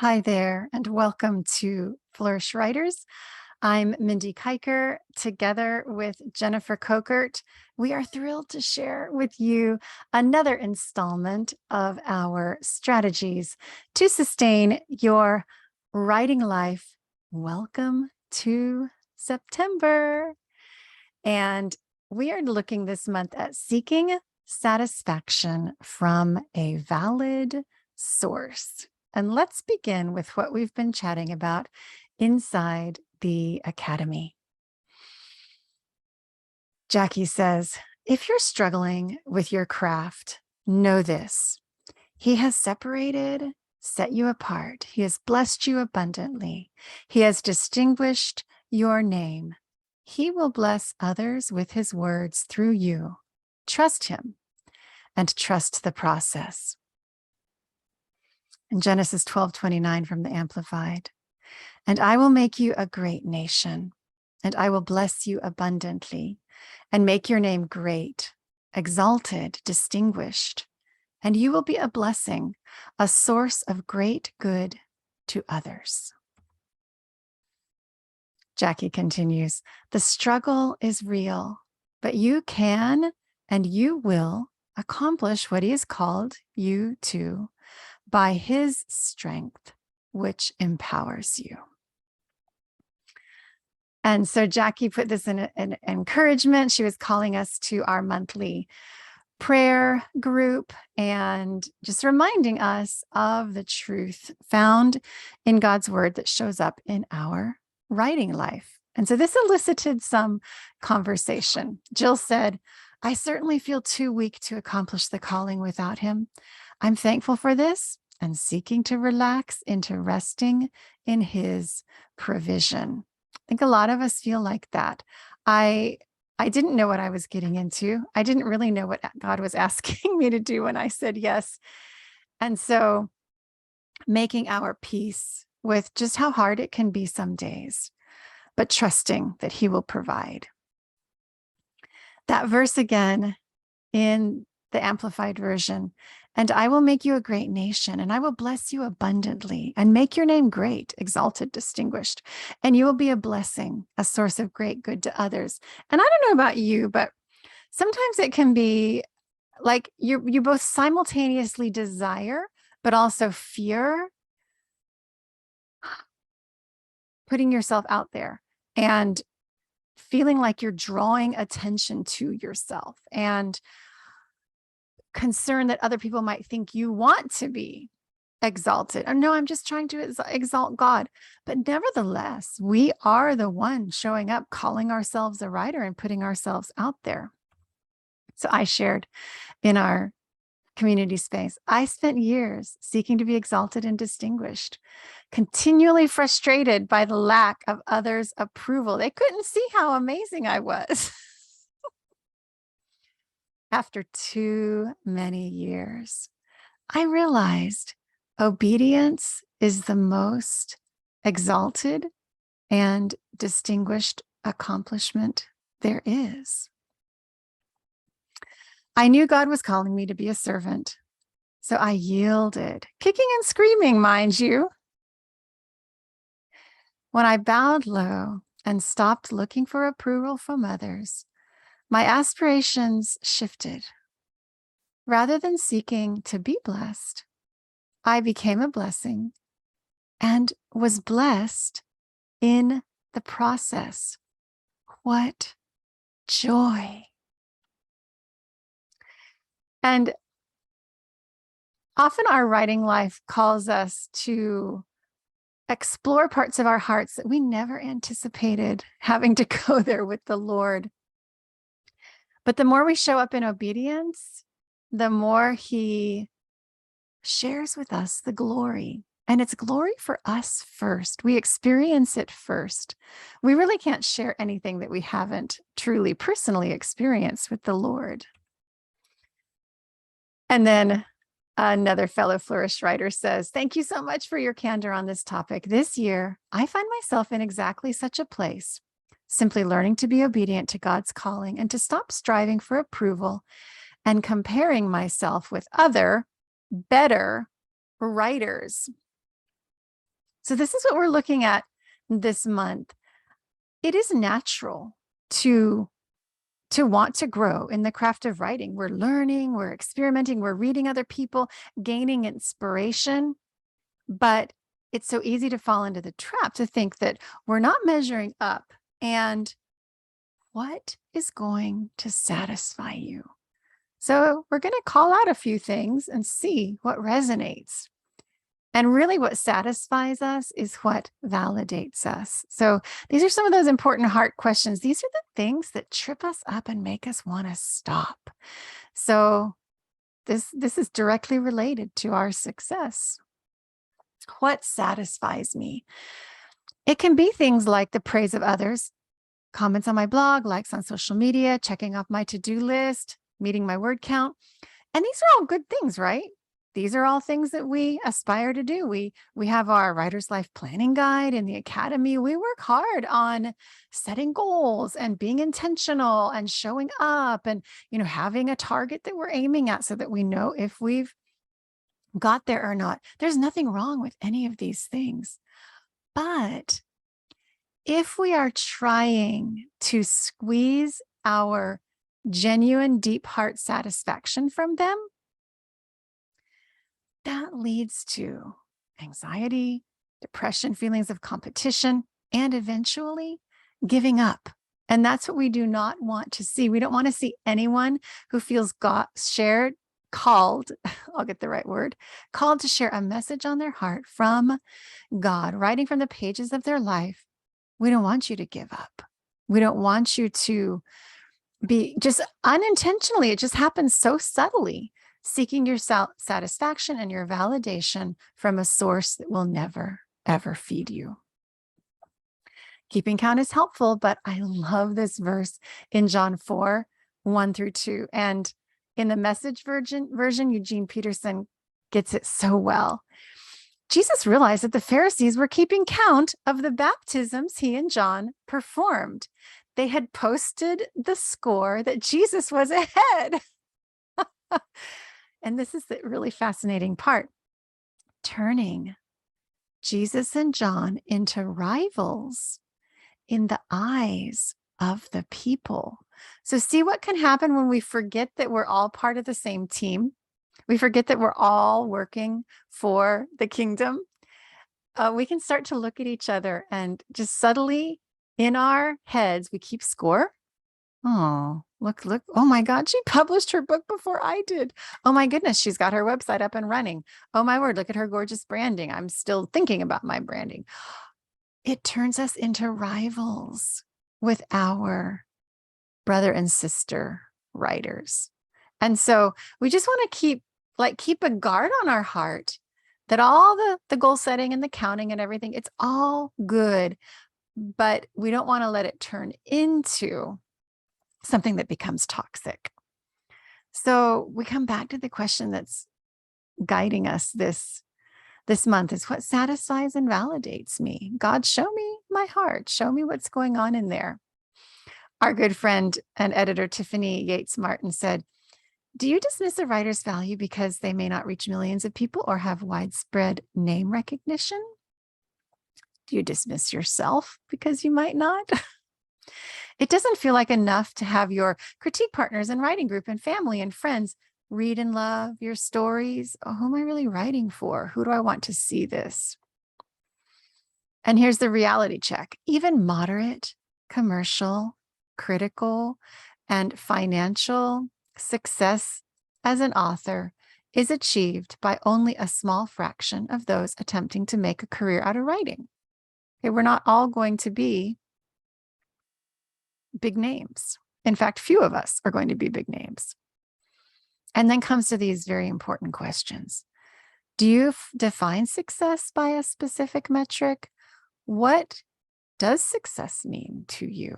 Hi there, and welcome to Flourish Writers. I'm Mindy Kiker. Together with Jennifer Kokert, we are thrilled to share with you another installment of our strategies to sustain your writing life. Welcome to September. And we are looking this month at seeking satisfaction from a valid source. And let's begin with what we've been chatting about inside the academy. Jackie says, if you're struggling with your craft, know this. He has separated, set you apart. He has blessed you abundantly. He has distinguished your name. He will bless others with his words through you. Trust him and trust the process. In Genesis 12:29 from the Amplified, and I will make you a great nation, and I will bless you abundantly, and make your name great, exalted, distinguished, and you will be a blessing, a source of great good to others. Jackie continues, the struggle is real, but you can and you will accomplish what he has called you to by his strength, which empowers you. And so Jackie put this in an encouragement. She was calling us to our monthly prayer group and just reminding us of the truth found in God's word that shows up in our writing life. And so this elicited some conversation. Jill said, I certainly feel too weak to accomplish the calling without him. I'm thankful for this and seeking to relax into resting in his provision. I think a lot of us feel like that. I didn't know what I was getting into. I didn't really know what God was asking me to do when I said yes. And so making our peace with just how hard it can be some days, but trusting that he will provide. That verse again in the Amplified Version, and I will make you a great nation, and I will bless you abundantly, and make your name great, exalted, distinguished, and you will be a blessing, a source of great good to others. And I don't know about you, but sometimes it can be like you both simultaneously desire, but also fear putting yourself out there and feeling like you're drawing attention to yourself and concern that other people might think you want to be exalted. Oh, no, I'm just trying to exalt God. But nevertheless, we are the one showing up, calling ourselves a writer and putting ourselves out there. So I shared in our community space, I spent years seeking to be exalted and distinguished, continually frustrated by the lack of others' approval. They couldn't see how amazing I was. After too many years, I realized obedience is the most exalted and distinguished accomplishment there is. I knew God was calling me to be a servant, so I yielded, kicking and screaming, mind you. When I bowed low and stopped looking for approval from others, my aspirations shifted. Rather than seeking to be blessed, I became a blessing and was blessed in the process. What joy. And often our writing life calls us to explore parts of our hearts that we never anticipated having to go there with the Lord. But the more we show up in obedience, the more he shares with us the glory. And it's glory for us first. We experience it first. We really can't share anything that we haven't truly personally experienced with the Lord. And then another fellow Flourish writer says, thank you so much for your candor on this topic. This year, I find myself in exactly such a place, simply learning to be obedient to God's calling and to stop striving for approval and comparing myself with other, better writers. So this is what we're looking at this month. It is natural to want to grow in the craft of writing. We're learning, we're experimenting, we're reading other people, gaining inspiration. But it's so easy to fall into the trap to think that we're not measuring up. And what is going to satisfy you? So we're going to call out a few things and see what resonates. And really what satisfies us is what validates us. So these are some of those important heart questions. These are the things that trip us up and make us want to stop. So this is directly related to our success. What satisfies me? It can be things like the praise of others, comments on my blog, likes on social media, checking off my to-do list, meeting my word count. And these are all good things, right? These are all things that we aspire to do. We have our Writer's Life Planning Guide in the Academy. We work hard on setting goals and being intentional and showing up and, having a target that we're aiming at so that we know if we've got there or not. There's nothing wrong with any of these things. But if we are trying to squeeze our genuine deep heart satisfaction from them, that leads to anxiety, depression, feelings of competition, and eventually giving up. And that's what we do not want to see. We don't want to see anyone who feels called, I'll get the right word, called to share a message on their heart from God, writing from the pages of their life. We don't want you to give up. We don't want you to be just unintentionally. It just happens so subtly, seeking your satisfaction and your validation from a source that will never, ever feed you. Keeping count is helpful, but I love this verse in John 4:1-2. And in the Message version, Eugene Peterson gets it so well. Jesus realized that the Pharisees were keeping count of the baptisms he and John performed. They had posted the score that Jesus was ahead. And this is the really fascinating part, turning Jesus and John into rivals in the eyes of the people. So see what can happen when we forget that we're all part of the same team. We forget that we're all working for the kingdom. We can start to look at each other and just subtly in our heads, we keep score. Oh, look. Oh my God, she published her book before I did. Oh my goodness, she's got her website up and running. Oh my word, look at her gorgeous branding. I'm still thinking about my branding. It turns us into rivals with our brother and sister writers. And so we just want to keep a guard on our heart that all the goal setting and the counting and everything, it's all good, but we don't want to let it turn into something that becomes toxic. So we come back to the question that's guiding us this month is what satisfies and validates me. God, show me my heart. Show me what's going on in there. Our good friend and editor, Tiffany Yates Martin, said, do you dismiss a writer's value because they may not reach millions of people or have widespread name recognition? Do you dismiss yourself because you might not? It doesn't feel like enough to have your critique partners and writing group and family and friends read and love your stories. Oh, who am I really writing for? Who do I want to see this? And here's the reality check. Even moderate, commercial, critical, and financial success as an author is achieved by only a small fraction of those attempting to make a career out of writing. Okay, we're not all going to be big names. In fact, few of us are going to be big names. And then comes to these very important questions. Do you define success by a specific metric? What does success mean to you?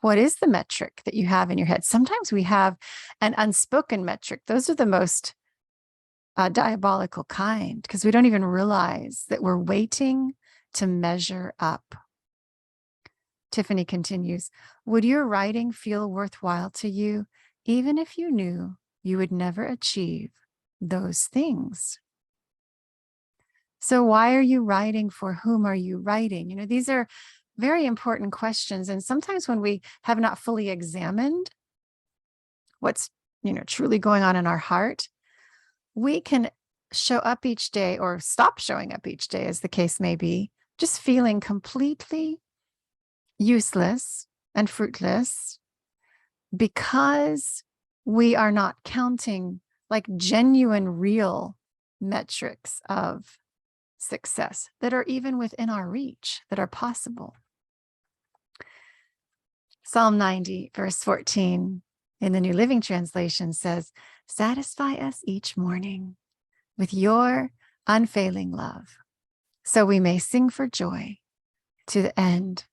What is the metric that you have in your head? Sometimes we have an unspoken metric. Those are the most diabolical kind because we don't even realize that we're waiting to measure up. Tiffany continues, would your writing feel worthwhile to you even if you knew you would never achieve those things? So why are you writing? For whom are you writing? These are very important questions. And sometimes when we have not fully examined what's, truly going on in our heart, we can show up each day or stop showing up each day, as the case may be, just feeling completely useless and fruitless because we are not counting like genuine, real metrics of success that are even within our reach, that are possible. Psalm 90, verse 14 in the New Living Translation says, "Satisfy us each morning with your unfailing love, so we may sing for joy to the end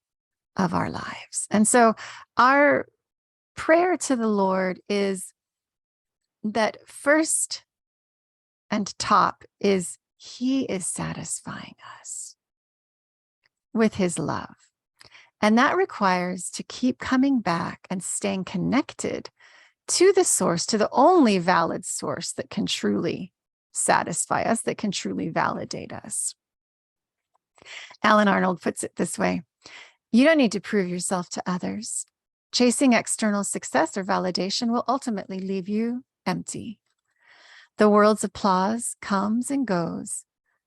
of our lives." And so our prayer to the Lord is that first and top is He is satisfying us with His love. And that requires to keep coming back and staying connected to the source, to the only valid source that can truly satisfy us, that can truly validate us. Alan Arnold puts it this way: you don't need to prove yourself to others. Chasing external success or validation will ultimately leave you empty. The world's applause comes and goes,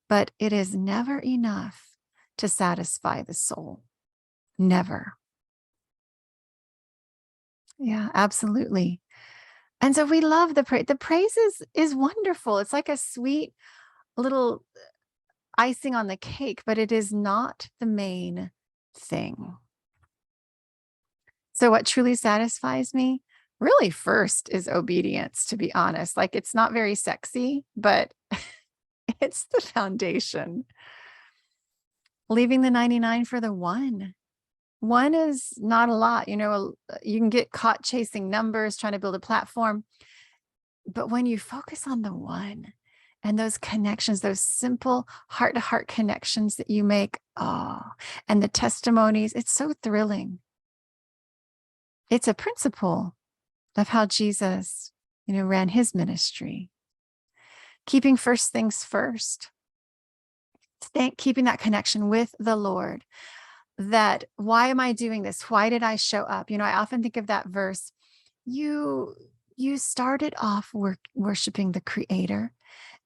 but it is never enough to satisfy the soul. Never. Yeah, absolutely. And so we love the praise. The praise is wonderful. It's like a sweet little icing on the cake, but it is not the main thing. So what truly satisfies me, really first, is obedience, to be honest. Like, it's not very sexy, but it's the foundation. Leaving the 99 for the one. One is not a lot. You can get caught chasing numbers, trying to build a platform. But when you focus on the one and those connections, those simple heart-to-heart connections that you make, and the testimonies, it's so thrilling. It's a principle of how Jesus, ran His ministry. Keeping first things first. Keeping that connection with the Lord. That, why am I doing this? Why did I show up? I often think of that verse. You started off worshiping the Creator,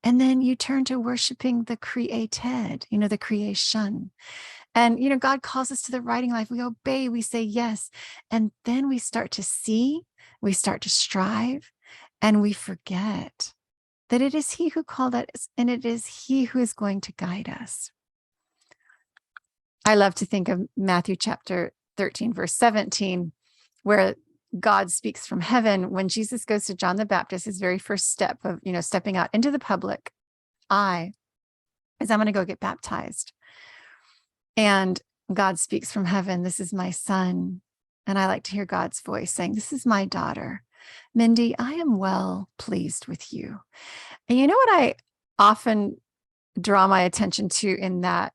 and then you turn to worshiping the created, the creation. And, God calls us to the writing life. We obey, we say yes. And then we start to see, we start to strive, and we forget that it is He who called us, and it is He who is going to guide us. I love to think of Matthew chapter 13, verse 17, where God speaks from heaven when Jesus goes to John the Baptist, his very first step of, stepping out into the public eye, is, I'm going to go get baptized. And God speaks from heaven, "This is my son." And I like to hear God's voice saying, "This is my daughter, Mindy. I am well pleased with you." And you know what I often draw my attention to in that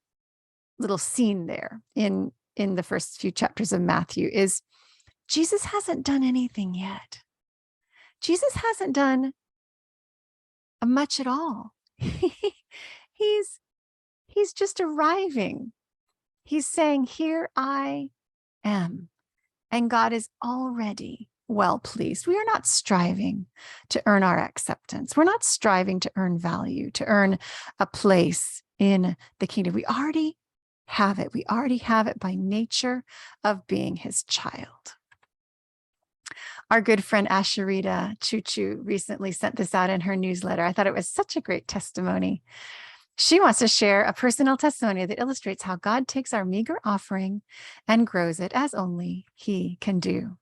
little scene there in the first few chapters of Matthew is Jesus hasn't done anything yet. Jesus hasn't done much at all. He's just arriving. He's saying, "Here I am." And God is already well pleased. We are not striving to earn our acceptance. We're not striving to earn value, to earn a place in the kingdom. We already have it. We already have it by nature of being His child. Our good friend Asherita Choo recently sent this out in her newsletter. I thought it was such a great testimony. She wants to share a personal testimony that illustrates how God takes our meager offering and grows it as only He can do.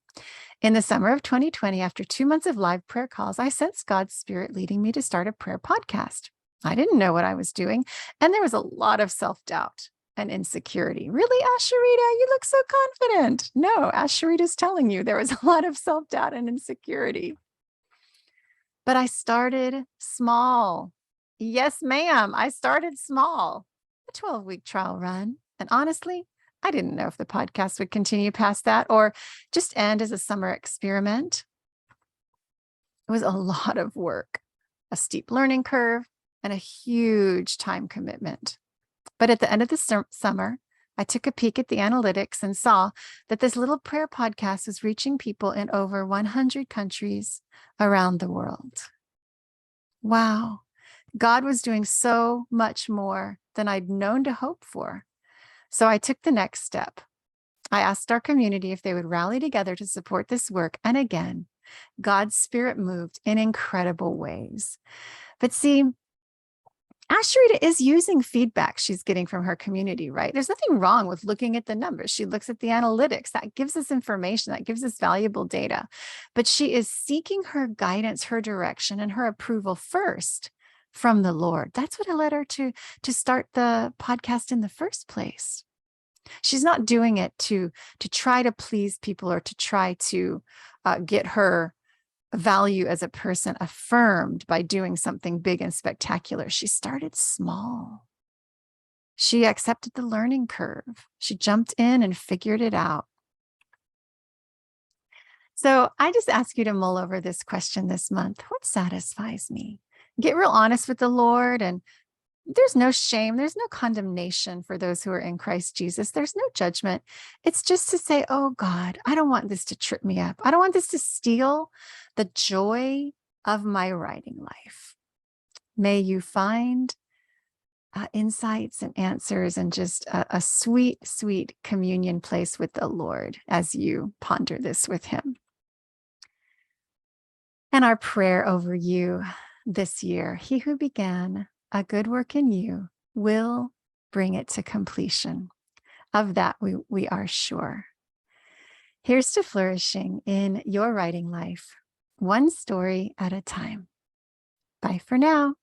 In the summer of 2020, after 2 months of live prayer calls, I sensed God's Spirit leading me to start a prayer podcast. I didn't know what I was doing, and there was a lot of self-doubt and insecurity. "Really, Asherita, you look so confident." No, Asherita's telling you there was a lot of self-doubt and insecurity. But I started small. Yes, ma'am. I started small. A 12-week trial run. And honestly, I didn't know if the podcast would continue past that or just end as a summer experiment. It was a lot of work, a steep learning curve, and a huge time commitment. But at the end of the summer, I took a peek at the analytics and saw that this little prayer podcast was reaching people in over 100 countries around the world. Wow. God was doing so much more than I'd known to hope for. So I took the next step. I asked our community if they would rally together to support this work. And again, God's Spirit moved in incredible ways. But see, Asheritah is using feedback she's getting from her community, right? There's nothing wrong with looking at the numbers. She looks at the analytics. That gives us information. That gives us valuable data. But she is seeking her guidance, her direction, and her approval first from the Lord. That's what led her to start the podcast in the first place. She's not doing it to try to please people or to try to get her value as a person affirmed by doing something big and spectacular. She started small. She accepted the learning curve. She jumped in and figured it out. So I just ask you to mull over this question this month. What satisfies me? Get real honest with the Lord, and there's no shame. There's no condemnation for those who are in Christ Jesus. There's no judgment. It's just to say, oh God, I don't want this to trip me up. I don't want this to steal the joy of my writing life. May you find insights and answers and just a sweet, sweet communion place with the Lord as you ponder this with him. And our prayer over you this year, he who began a good work in you will bring it to completion. Of that, we are sure. Here's to flourishing in your writing life, one story at a time. Bye for now.